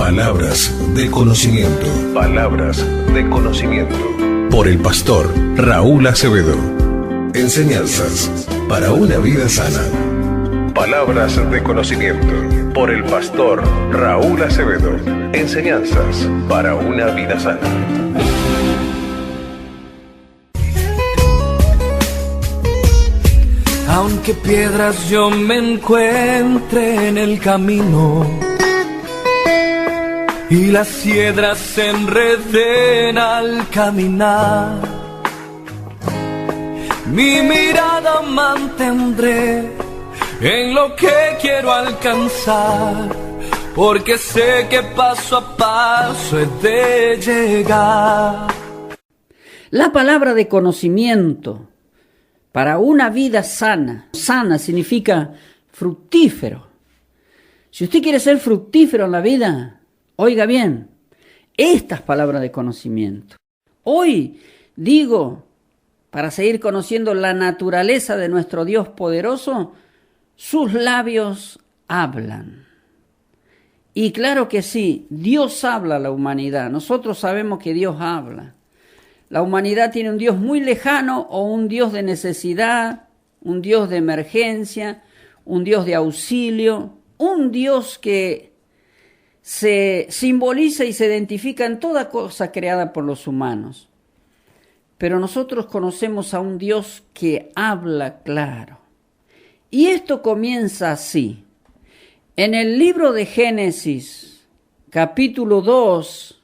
Palabras de conocimiento. Palabras de conocimiento. Por el pastor Raúl Acevedo. Enseñanzas para una vida sana. Palabras de conocimiento. Por el pastor Raúl Acevedo. Enseñanzas para una vida sana. Aunque piedras yo me encuentre en el camino y las piedras se enreden al caminar, mi mirada mantendré en lo que quiero alcanzar, porque sé que paso a paso he de llegar. La palabra de conocimiento para una vida sana. Sana significa fructífero. Si usted quiere ser fructífero en la vida, oiga bien, estas palabras de conocimiento. Hoy digo, para seguir conociendo la naturaleza de nuestro Dios poderoso, sus labios hablan. Y claro que sí, Dios habla a la humanidad. Nosotros sabemos que Dios habla. La humanidad tiene un Dios muy lejano o un Dios de necesidad, un Dios de emergencia, un Dios de auxilio, un Dios que se simboliza y se identifica en toda cosa creada por los humanos. Pero nosotros conocemos a un Dios que habla claro. Y esto comienza así. En el libro de Génesis, capítulo 2,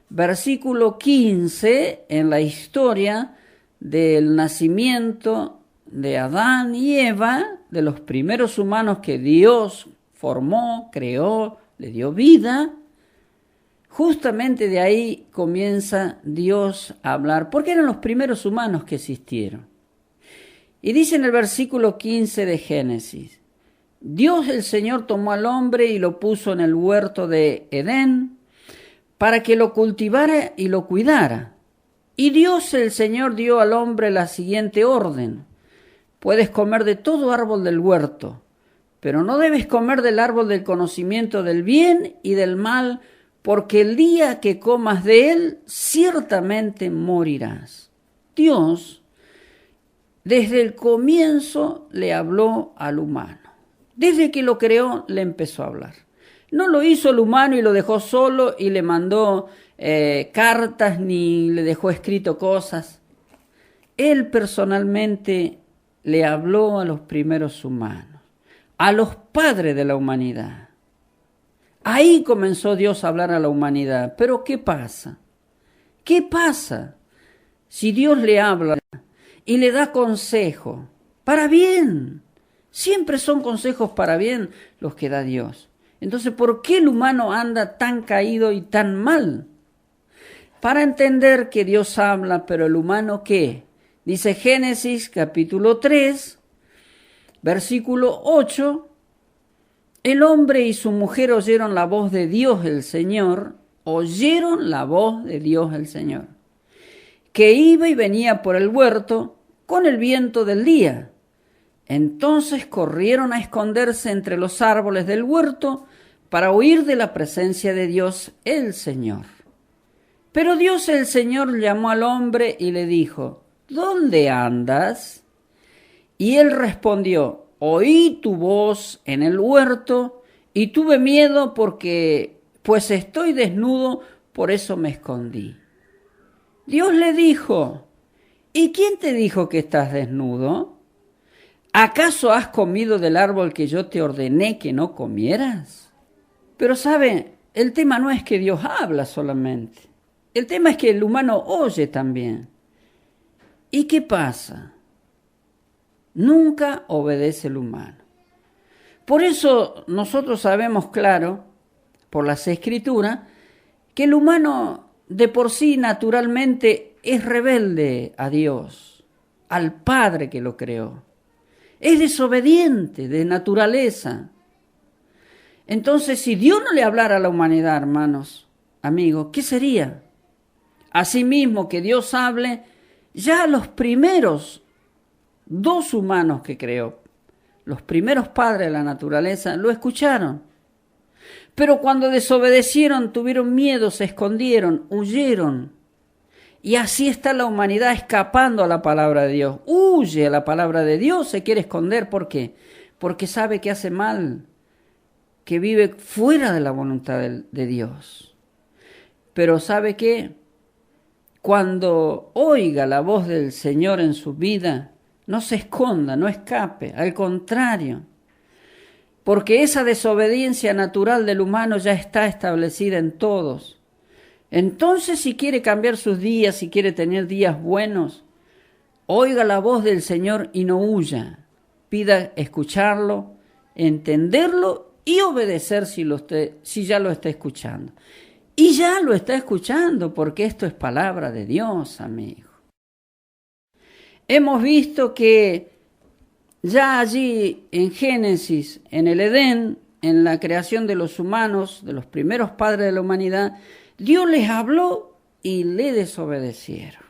versículo 15, en la historia del nacimiento de Adán y Eva, de los primeros humanos que Dios formó, creó, le dio vida, justamente de ahí comienza Dios a hablar, porque eran los primeros humanos que existieron. Y dice en el versículo 15 de Génesis: Dios el Señor tomó al hombre y lo puso en el huerto de Edén, para que lo cultivara y lo cuidara. Y Dios el Señor dio al hombre la siguiente orden: puedes comer de todo árbol del huerto, pero no debes comer del árbol del conocimiento del bien y del mal, porque el día que comas de él, ciertamente morirás. Dios, desde el comienzo, le habló al humano. Desde que lo creó, le empezó a hablar. No lo hizo el humano y lo dejó solo y le mandó cartas ni le dejó escrito cosas. Él personalmente le habló a los primeros humanos, a los padres de la humanidad. Ahí comenzó Dios a hablar a la humanidad. Pero ¿qué pasa? ¿Qué pasa si Dios le habla y le da consejo para bien? Siempre son consejos para bien los que da Dios. Entonces, ¿por qué el humano anda tan caído y tan mal? Para entender que Dios habla, pero el humano ¿qué? Dice Génesis capítulo 3, versículo 8, el hombre y su mujer oyeron la voz de Dios el Señor, oyeron la voz de Dios el Señor, que iba y venía por el huerto con el viento del día. Entonces corrieron a esconderse entre los árboles del huerto para huir de la presencia de Dios el Señor. Pero Dios el Señor llamó al hombre y le dijo: ¿dónde andas? Y él respondió: oí tu voz en el huerto y tuve miedo pues estoy desnudo, por eso me escondí. Dios le dijo: ¿y quién te dijo que estás desnudo? ¿Acaso has comido del árbol que yo te ordené que no comieras? Pero sabe, el tema no es que Dios habla solamente. El tema es que el humano oye también. ¿Y qué pasa? Nunca obedece el humano. Por eso nosotros sabemos claro, por las Escrituras, que el humano de por sí naturalmente es rebelde a Dios, al Padre que lo creó. Es desobediente de naturaleza. Entonces, si Dios no le hablara a la humanidad, hermanos, amigos, ¿qué sería? Asimismo que Dios hable, ya los primeros dos humanos que creó, los primeros padres de la naturaleza, lo escucharon. Pero cuando desobedecieron, tuvieron miedo, se escondieron, huyeron. Y así está la humanidad escapando a la palabra de Dios. Huye a la palabra de Dios, se quiere esconder. ¿Por qué? Porque sabe que hace mal, que vive fuera de la voluntad de Dios. Pero ¿sabe qué? Cuando oiga la voz del Señor en su vida, no se esconda, no escape, al contrario. Porque esa desobediencia natural del humano ya está establecida en todos. Entonces, si quiere cambiar sus días, si quiere tener días buenos, oiga la voz del Señor y no huya. Pida escucharlo, entenderlo y obedecer si ya lo está escuchando. Y ya lo está escuchando porque esto es palabra de Dios, amigo. Hemos visto que ya allí en Génesis, en el Edén, en la creación de los humanos, de los primeros padres de la humanidad, Dios les habló y le desobedecieron.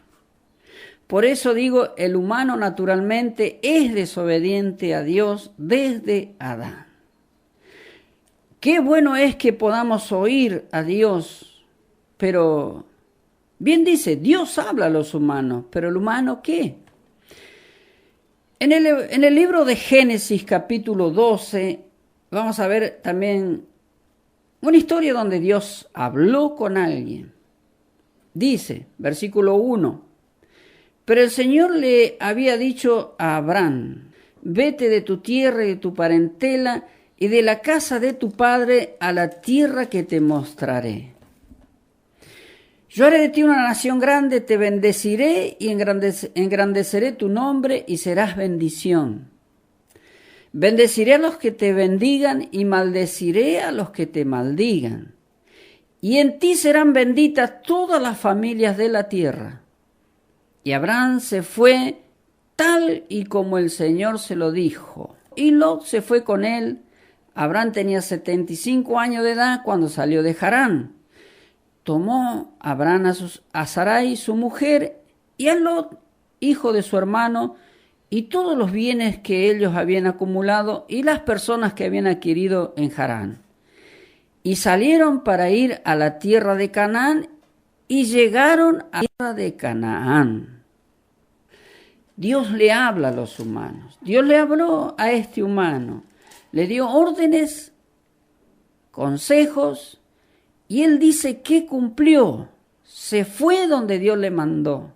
Por eso digo, el humano naturalmente es desobediente a Dios desde Adán. Qué bueno es que podamos oír a Dios, pero bien dice, Dios habla a los humanos, pero ¿el humano qué? En el libro de Génesis capítulo 12 vamos a ver también una historia donde Dios habló con alguien. Dice, versículo 1, pero el Señor le había dicho a Abraham, vete de tu tierra y de tu parentela y de la casa de tu padre a la tierra que te mostraré. Yo haré de ti una nación grande, te bendeciré y engrandeceré tu nombre y serás bendición. Bendeciré a los que te bendigan y maldeciré a los que te maldigan. Y en ti serán benditas todas las familias de la tierra. Y Abraham se fue tal y como el Señor se lo dijo. Y Lot se fue con él. Abraham tenía 75 años de edad cuando salió de Harán. Tomó Abraham a Sarai, su mujer, y a Lot, hijo de su hermano, y todos los bienes que ellos habían acumulado y las personas que habían adquirido en Harán. Y salieron para ir a la tierra de Canaán y llegaron a la tierra de Canaán. Dios le habla a los humanos. Dios le habló a este humano. Le dio órdenes, consejos, y él dice que cumplió. Se fue donde Dios le mandó.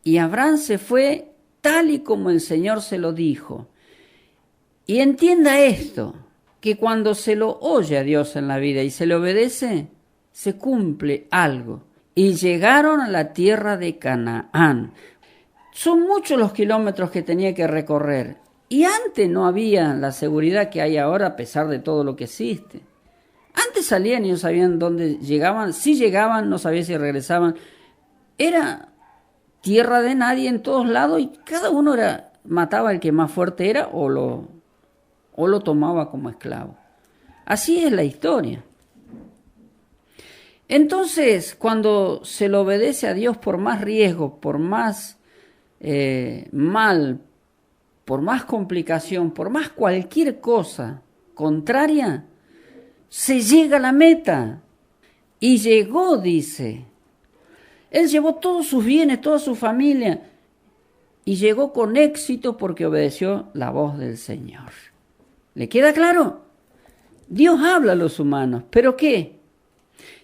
Y Abraham se fue tal y como el Señor se lo dijo. Y entienda esto, que cuando se lo oye a Dios en la vida y se le obedece, se cumple algo. Y llegaron a la tierra de Canaán. Son muchos los kilómetros que tenía que recorrer. Y antes no había la seguridad que hay ahora a pesar de todo lo que existe. Antes salían y no sabían dónde llegaban. Si llegaban, no sabían si regresaban. Era tierra de nadie en todos lados y cada uno mataba al que más fuerte era o lo tomaba como esclavo. Así es la historia. Entonces, cuando se le obedece a Dios por más riesgo, por más mal, por más complicación, por más cualquier cosa contraria, se llega a la meta. Y llegó, dice. Él llevó todos sus bienes, toda su familia, y llegó con éxito porque obedeció la voz del Señor. ¿Le queda claro? Dios habla a los humanos, ¿pero qué?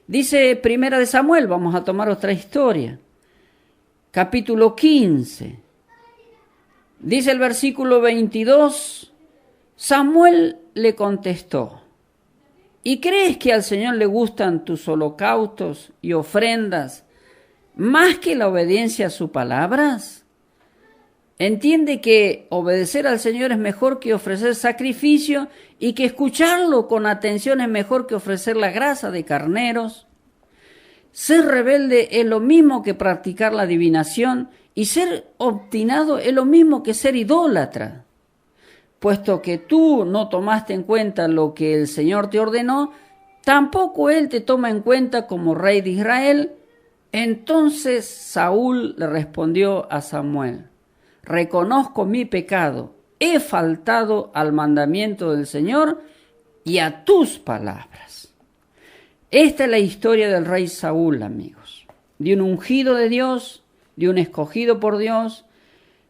Dice Primera de Samuel, vamos a tomar otra historia, capítulo 15. Dice el versículo 22, Samuel le contestó, ¿y crees que al Señor le gustan tus holocaustos y ofrendas más que la obediencia a sus palabras? Entiende que obedecer al Señor es mejor que ofrecer sacrificio y que escucharlo con atención es mejor que ofrecer la grasa de carneros. Ser rebelde es lo mismo que practicar la adivinación y ser obstinado es lo mismo que ser idólatra. Puesto que tú no tomaste en cuenta lo que el Señor te ordenó, tampoco Él te toma en cuenta como rey de Israel. Entonces Saúl le respondió a Samuel, reconozco mi pecado, he faltado al mandamiento del Señor y a tus palabras. Esta es la historia del rey Saúl, amigos, de un ungido de Dios, de un escogido por Dios,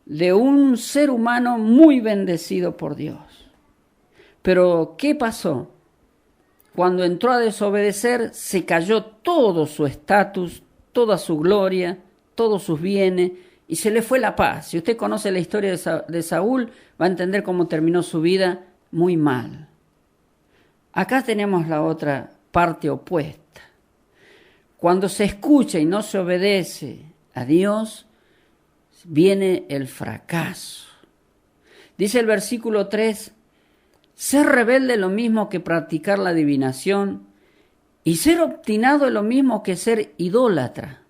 de un ser humano muy bendecido por Dios. Pero, ¿qué pasó? Cuando entró a desobedecer, se cayó todo su estatus, toda su gloria, todos sus bienes, y se le fue la paz. Si usted conoce la historia de Saúl, va a entender cómo terminó su vida muy mal. Acá tenemos la otra parte opuesta. Cuando se escucha y no se obedece a Dios, viene el fracaso. Dice el versículo 3, ser rebelde es lo mismo que practicar la adivinación, y ser obstinado es lo mismo que ser idólatra.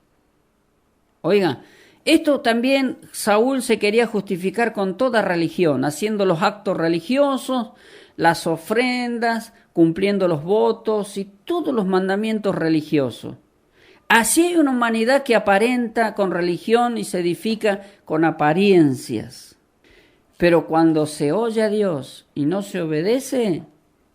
Oiga, esto también Saúl se quería justificar con toda religión, haciendo los actos religiosos, las ofrendas, cumpliendo los votos y todos los mandamientos religiosos. Así hay una humanidad que aparenta con religión y se edifica con apariencias. Pero cuando se oye a Dios y no se obedece,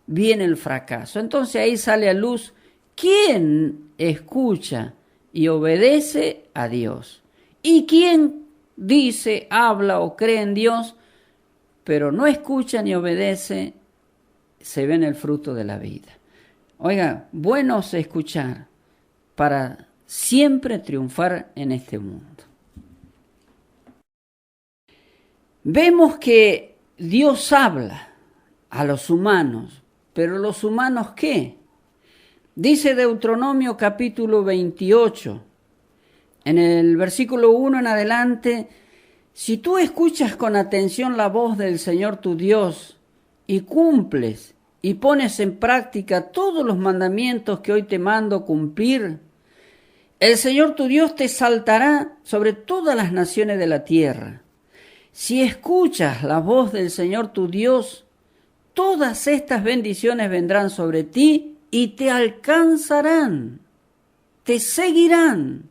viene el fracaso. Entonces ahí sale a luz quién escucha y obedece a Dios. Y quién dice, habla o cree en Dios, pero no escucha ni obedece, se ve en el fruto de la vida. Oiga, bueno es escuchar para siempre triunfar en este mundo. Vemos que Dios habla a los humanos, pero ¿los humanos qué? Dice Deuteronomio capítulo 28, en el versículo 1 en adelante, si tú escuchas con atención la voz del Señor tu Dios y cumples y pones en práctica todos los mandamientos que hoy te mando cumplir, el Señor tu Dios te exaltará sobre todas las naciones de la tierra. Si escuchas la voz del Señor tu Dios, todas estas bendiciones vendrán sobre ti y te alcanzarán, te seguirán.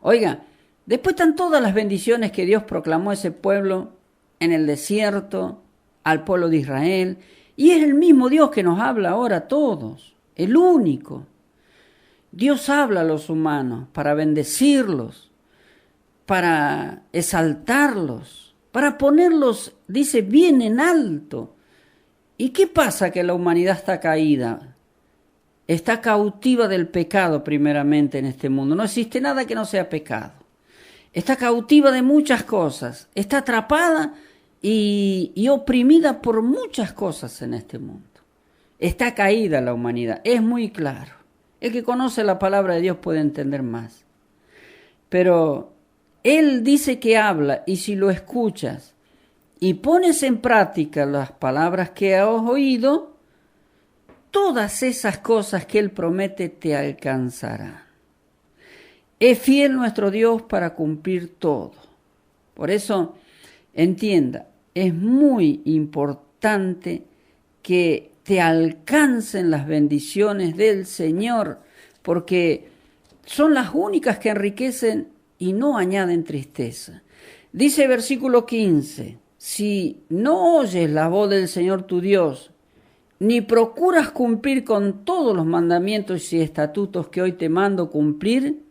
Oiga, después están todas las bendiciones que Dios proclamó a ese pueblo en el desierto, al pueblo de Israel, y es el mismo Dios que nos habla ahora a todos, el único. Dios habla a los humanos para bendecirlos, para exaltarlos, para ponerlos, dice, bien en alto. ¿Y qué pasa? Que la humanidad está caída, está cautiva del pecado primeramente en este mundo. No existe nada que no sea pecado. Está cautiva de muchas cosas, está atrapada y oprimida por muchas cosas en este mundo. Está caída la humanidad, es muy claro. El que conoce la palabra de Dios puede entender más. Pero Él dice que habla, y si lo escuchas y pones en práctica las palabras que has oído, todas esas cosas que Él promete te alcanzarán. Es fiel nuestro Dios para cumplir todo. Por eso, entienda, es muy importante que te alcancen las bendiciones del Señor, porque son las únicas que enriquecen y no añaden tristeza. Dice versículo 15, si no oyes la voz del Señor tu Dios, ni procuras cumplir con todos los mandamientos y estatutos que hoy te mando cumplir,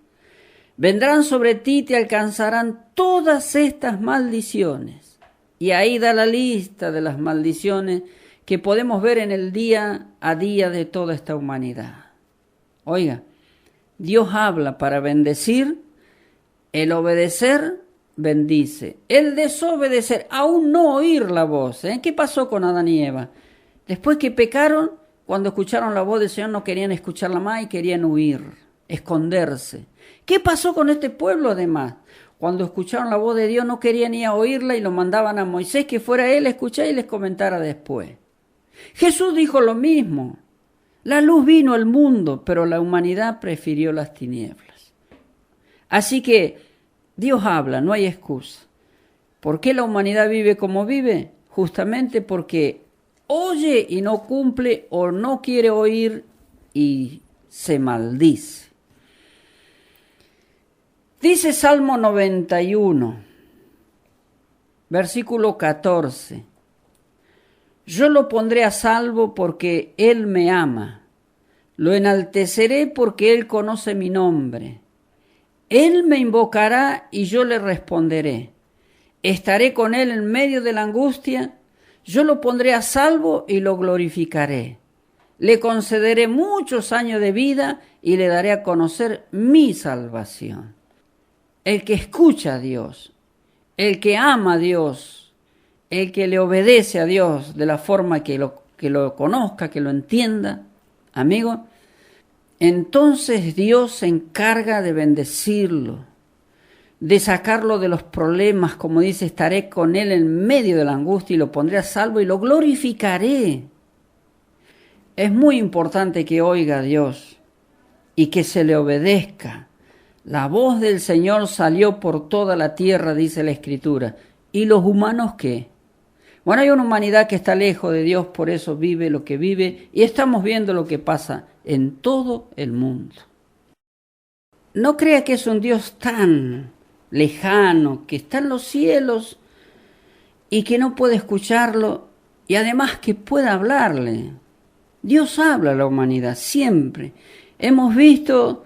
vendrán sobre ti y te alcanzarán todas estas maldiciones. Y ahí da la lista de las maldiciones que podemos ver en el día a día de toda esta humanidad. Oiga, Dios habla para bendecir, el obedecer bendice, el desobedecer, aún no oír la voz. ¿Qué pasó con Adán y Eva? Después que pecaron, cuando escucharon la voz del Señor no querían escucharla más y querían huir, esconderse. ¿Qué pasó con este pueblo además? Cuando escucharon la voz de Dios no querían ir a oírla y lo mandaban a Moisés que fuera él a escuchar y les comentara después. Jesús dijo lo mismo. La luz vino al mundo, pero la humanidad prefirió las tinieblas. Así que Dios habla, no hay excusa. ¿Por qué la humanidad vive como vive? Justamente porque oye y no cumple o no quiere oír y se maldice. Dice Salmo 91, versículo 14. Yo lo pondré a salvo porque Él me ama. Lo enalteceré porque Él conoce mi nombre. Él me invocará y yo le responderé. Estaré con Él en medio de la angustia. Yo lo pondré a salvo y lo glorificaré. Le concederé muchos años de vida y le daré a conocer mi salvación. El que escucha a Dios, el que ama a Dios, el que le obedece a Dios de la forma que lo conozca, que lo entienda, amigo, entonces Dios se encarga de bendecirlo, de sacarlo de los problemas, como dice, estaré con él en medio de la angustia y lo pondré a salvo y lo glorificaré. Es muy importante que oiga a Dios y que se le obedezca. La voz del Señor salió por toda la tierra, dice la Escritura. ¿Y los humanos qué? Bueno, hay una humanidad que está lejos de Dios, por eso vive lo que vive, y estamos viendo lo que pasa en todo el mundo. No crea que es un Dios tan lejano, que está en los cielos y que no puede escucharlo, y además que pueda hablarle. Dios habla a la humanidad siempre. Hemos visto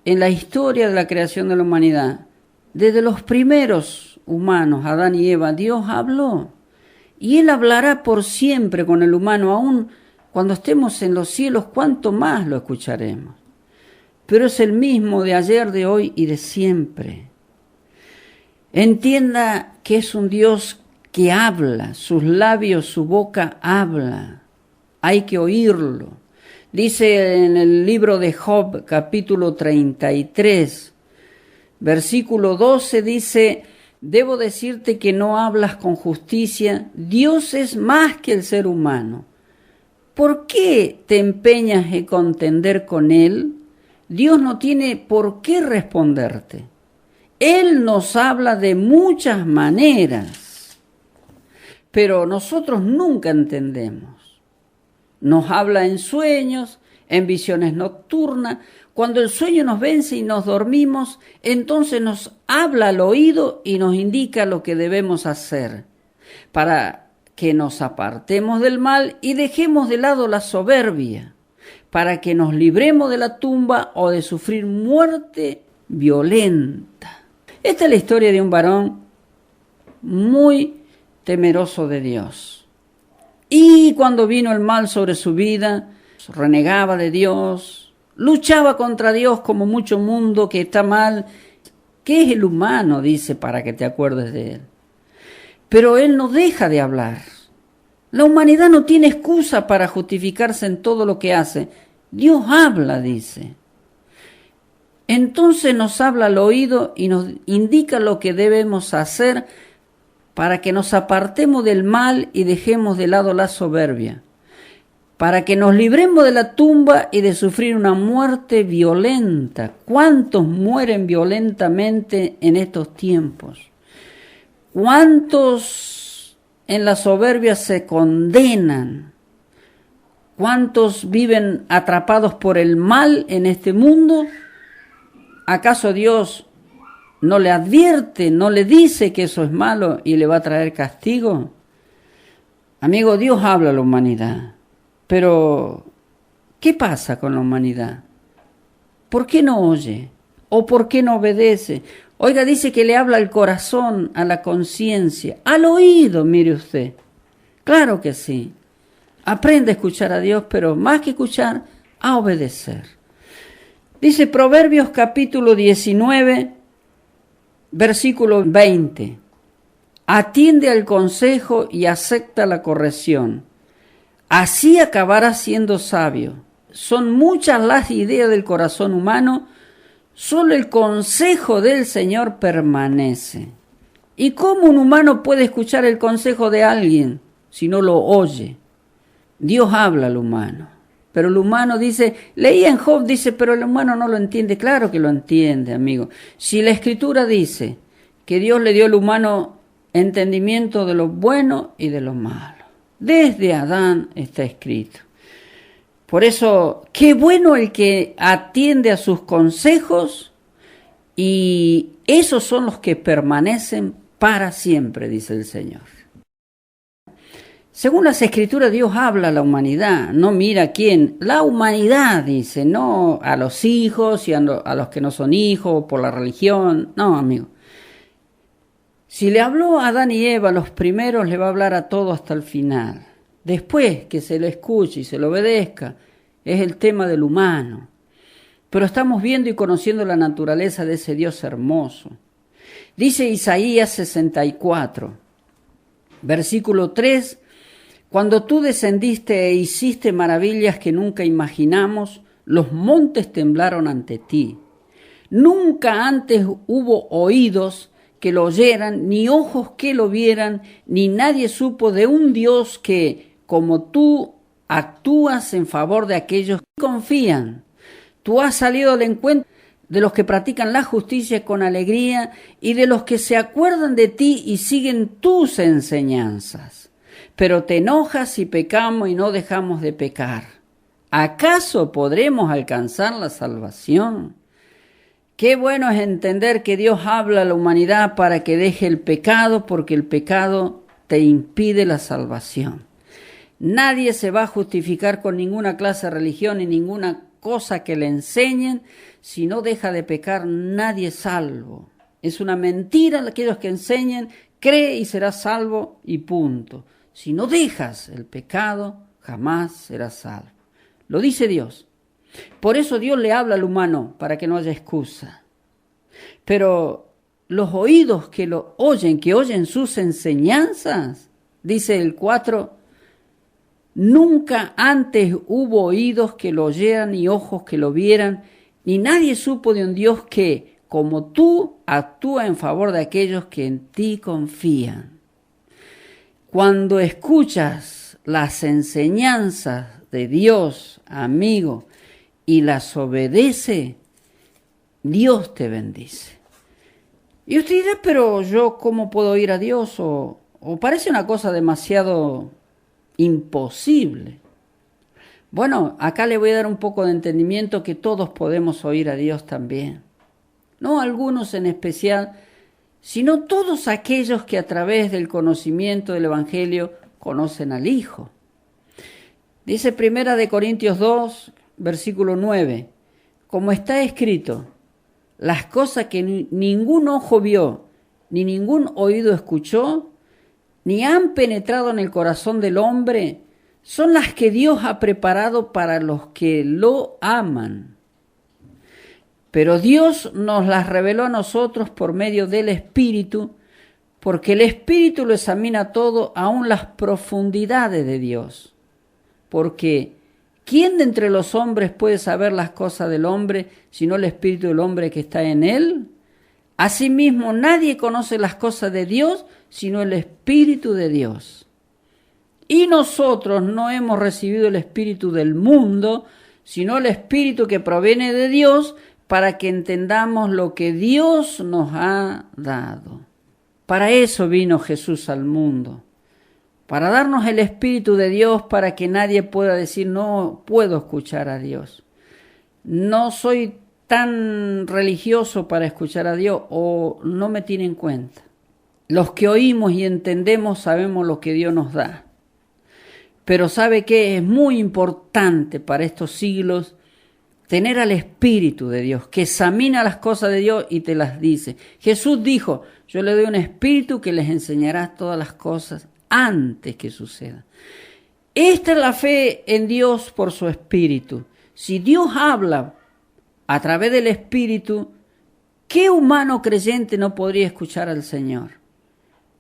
en la historia de la creación de la humanidad, desde los primeros humanos, Adán y Eva, Dios habló. Y Él hablará por siempre con el humano, aún cuando estemos en los cielos, cuánto más lo escucharemos. Pero es el mismo de ayer, de hoy y de siempre. Entienda que es un Dios que habla, sus labios, su boca habla. Hay que oírlo. Dice en el libro de Job, capítulo 33, versículo 12, dice: debo decirte que no hablas con justicia. Dios es más que el ser humano. ¿Por qué te empeñas en contender con Él? Dios no tiene por qué responderte. Él nos habla de muchas maneras, pero nosotros nunca entendemos. Nos habla en sueños, en visiones nocturnas. Cuando el sueño nos vence y nos dormimos, entonces nos habla al oído y nos indica lo que debemos hacer para que nos apartemos del mal y dejemos de lado la soberbia, para que nos libremos de la tumba o de sufrir muerte violenta. Esta es la historia de un varón muy temeroso de Dios. Y cuando vino el mal sobre su vida, renegaba de Dios, luchaba contra Dios como mucho mundo que está mal. ¿Qué es el humano? Dice, para que te acuerdes de él. Pero él no deja de hablar. La humanidad no tiene excusa para justificarse en todo lo que hace. Dios habla, dice. Entonces nos habla al oído y nos indica lo que debemos hacer para que nos apartemos del mal y dejemos de lado la soberbia, para que nos libremos de la tumba y de sufrir una muerte violenta. ¿Cuántos mueren violentamente en estos tiempos? ¿Cuántos en la soberbia se condenan? ¿Cuántos viven atrapados por el mal en este mundo? ¿Acaso Dios no le advierte, no le dice que eso es malo y le va a traer castigo? Amigo, Dios habla a la humanidad, pero ¿qué pasa con la humanidad? ¿Por qué no oye? ¿O por qué no obedece? Oiga, dice que le habla al corazón, a la conciencia, al oído, mire usted. Claro que sí. Aprende a escuchar a Dios, pero más que escuchar, a obedecer. Dice Proverbios capítulo 19, versículo 20. Atiende al consejo y acepta la corrección. Así acabarás siendo sabio. Son muchas las ideas del corazón humano, solo el consejo del Señor permanece. ¿Y cómo un humano puede escuchar el consejo de alguien si no lo oye? Dios habla al humano, pero el humano dice, leía en Job, dice, pero el humano no lo entiende. Claro que lo entiende, amigo. Si la Escritura dice que Dios le dio al humano entendimiento de lo bueno y de lo malo, desde Adán está escrito. Por eso, qué bueno el que atiende a sus consejos, y esos son los que permanecen para siempre, dice el Señor. Según las Escrituras, Dios habla a la humanidad, no mira a quién. La humanidad, dice, no a los hijos y a los que no son hijos por la religión. No, amigo. Si le habló a Adán y Eva, los primeros, le va a hablar a todos hasta el final. Después que se lo escuche y se lo obedezca, es el tema del humano. Pero estamos viendo y conociendo la naturaleza de ese Dios hermoso. Dice Isaías 64, versículo 3, cuando tú descendiste e hiciste maravillas que nunca imaginamos, los montes temblaron ante ti. Nunca antes hubo oídos que lo oyeran, ni ojos que lo vieran, ni nadie supo de un Dios que, como tú, actúas en favor de aquellos que confían. Tú has salido al encuentro de los que practican la justicia con alegría y de los que se acuerdan de ti y siguen tus enseñanzas. Pero te enojas si pecamos y no dejamos de pecar. ¿Acaso podremos alcanzar la salvación? Qué bueno es entender que Dios habla a la humanidad para que deje el pecado, porque el pecado te impide la salvación. Nadie se va a justificar con ninguna clase de religión ni ninguna cosa que le enseñen. Si no deja de pecar, nadie es salvo. Es una mentira aquellos que enseñen, cree y serás salvo y punto. Si no dejas el pecado, jamás serás salvo. Lo dice Dios. Por eso Dios le habla al humano, para que no haya excusa. Pero los oídos que lo oyen, que oyen sus enseñanzas, dice el 4, nunca antes hubo oídos que lo oyeran ni ojos que lo vieran, ni nadie supo de un Dios que, como tú, actúa en favor de aquellos que en ti confían. Cuando escuchas las enseñanzas de Dios, amigo, y las obedece, Dios te bendice. Y usted dirá, pero yo ¿cómo puedo oír a Dios? O parece una cosa demasiado imposible. Bueno, acá le voy a dar un poco de entendimiento que todos podemos oír a Dios también. No algunos en especial, sino todos aquellos que a través del conocimiento del Evangelio conocen al Hijo. Dice 1 Corintios 2, versículo 9, como está escrito, las cosas que ningún ojo vio, ni ningún oído escuchó, ni han penetrado en el corazón del hombre, son las que Dios ha preparado para los que lo aman. Pero Dios nos las reveló a nosotros por medio del Espíritu, porque el Espíritu lo examina todo, aun las profundidades de Dios. Porque ¿quién de entre los hombres puede saber las cosas del hombre, sino el Espíritu del hombre que está en él? Asimismo, nadie conoce las cosas de Dios, sino el Espíritu de Dios. Y nosotros no hemos recibido el Espíritu del mundo, sino el Espíritu que proviene de Dios, para que entendamos lo que Dios nos ha dado. Para eso vino Jesús al mundo, para darnos el Espíritu de Dios, para que nadie pueda decir, no puedo escuchar a Dios. No soy tan religioso para escuchar a Dios, o no me tiene en cuenta. Los que oímos y entendemos sabemos lo que Dios nos da. Pero ¿sabe qué? Es muy importante para estos siglos tener al Espíritu de Dios, que examina las cosas de Dios y te las dice. Jesús dijo, yo le doy un Espíritu que les enseñará todas las cosas antes que sucedan. Esta es la fe en Dios por su Espíritu. Si Dios habla a través del Espíritu, ¿qué humano creyente no podría escuchar al Señor?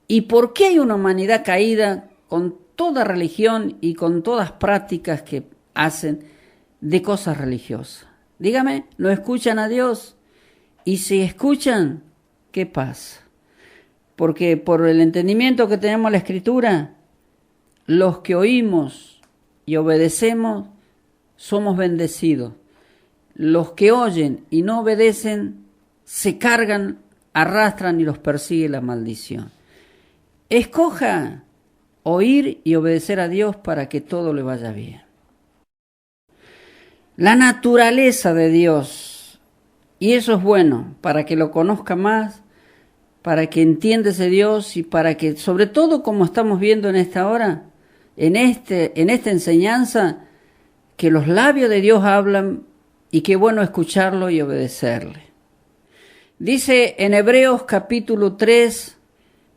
¿Y por qué hay una humanidad caída con toda religión y con todas prácticas que hacen de cosas religiosas? Dígame, ¿lo escuchan a Dios? Y si escuchan, ¿qué pasa? Porque por el entendimiento que tenemos en la Escritura, los que oímos y obedecemos somos bendecidos. Los que oyen y no obedecen se cargan, arrastran y los persigue la maldición. Escoja oír y obedecer a Dios para que todo le vaya bien. La naturaleza de Dios, y eso es bueno, para que lo conozca más, para que entienda ese Dios y para que, sobre todo como estamos viendo en esta hora, en esta enseñanza que los labios de Dios hablan y qué bueno escucharlo y obedecerle. Dice en Hebreos capítulo 3,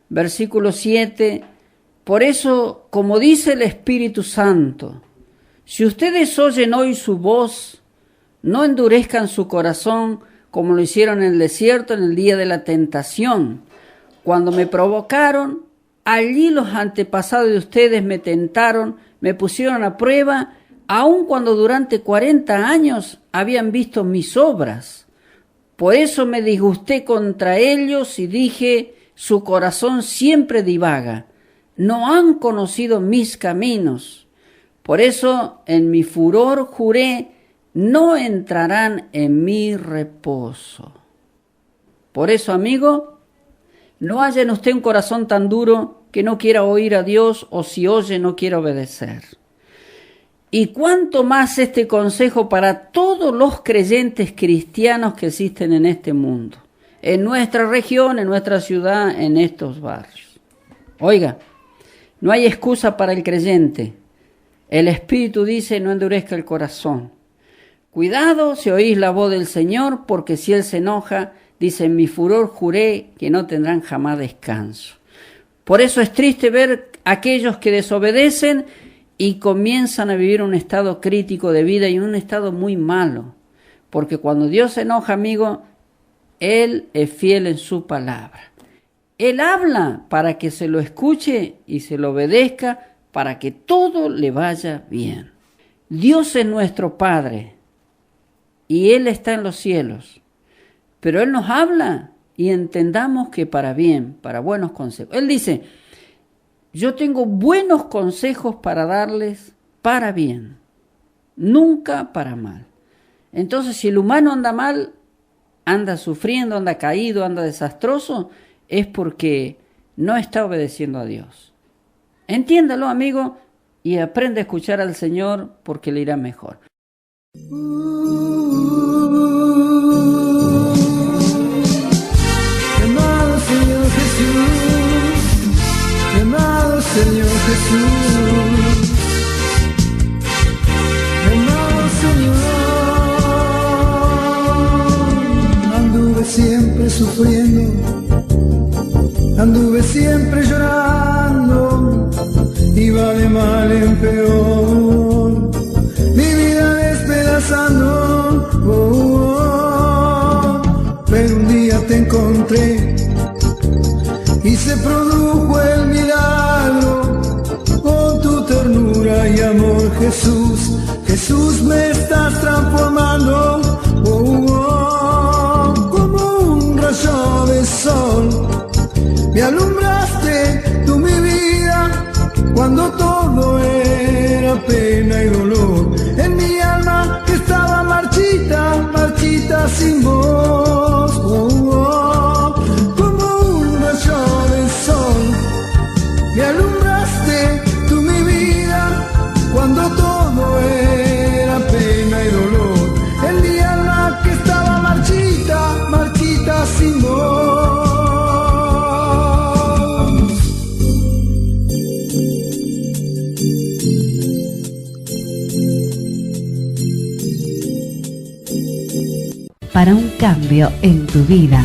versículo 7, por eso, como dice el Espíritu Santo, si ustedes oyen hoy su voz, no endurezcan su corazón como lo hicieron en el desierto en el día de la tentación, cuando me provocaron. Allí los antepasados de ustedes me tentaron, me pusieron a prueba, aun cuando durante 40 años habían visto mis obras. Por eso me disgusté contra ellos y dije, su corazón siempre divaga, no han conocido mis caminos. Por eso en mi furor juré, no entrarán en mi reposo. Por eso, amigo, no haya en usted un corazón tan duro que no quiera oír a Dios, o si oye no quiera obedecer. Y cuánto más este consejo para todos los creyentes cristianos que existen en este mundo, en nuestra región, en nuestra ciudad, en estos barrios. Oiga, no hay excusa para el creyente. El Espíritu dice, no endurezca el corazón. Cuidado si oís la voz del Señor, porque si Él se enoja, dice, en mi furor juré que no tendrán jamás descanso. Por eso es triste ver a aquellos que desobedecen y comienzan a vivir un estado crítico de vida y un estado muy malo. Porque cuando Dios se enoja, amigo, Él es fiel en su palabra. Él habla para que se lo escuche y se lo obedezca para que todo le vaya bien. Dios es nuestro Padre y Él está en los cielos. Pero Él nos habla y entendamos que para bien, para buenos consejos. Él dice, yo tengo buenos consejos para darles para bien, nunca para mal. Entonces, si el humano anda mal, anda sufriendo, anda caído, anda desastroso, es porque no está obedeciendo a Dios. Entiéndalo, amigo, y aprende a escuchar al Señor porque le irá mejor. Amado Señor Jesús, amado Señor Jesús, amado Señor, anduve siempre sufriendo, anduve siempre llorando, iba de mal en peor, mi vida despedazando, pero un día te encontré y se produjo el milagro, con tu ternura y amor, Jesús, Jesús, me estás transformando, como un rayo de sol, me alumbraste tú mi vida, cuando todo era pena y dolor, en mi alma que estaba marchita, marchita sin voz, como un rayo de sol, me alumbraste tú mi vida, cuando todo era pena y dolor, en mi alma que estaba marchita, marchita sin voz. Para un cambio en tu vida.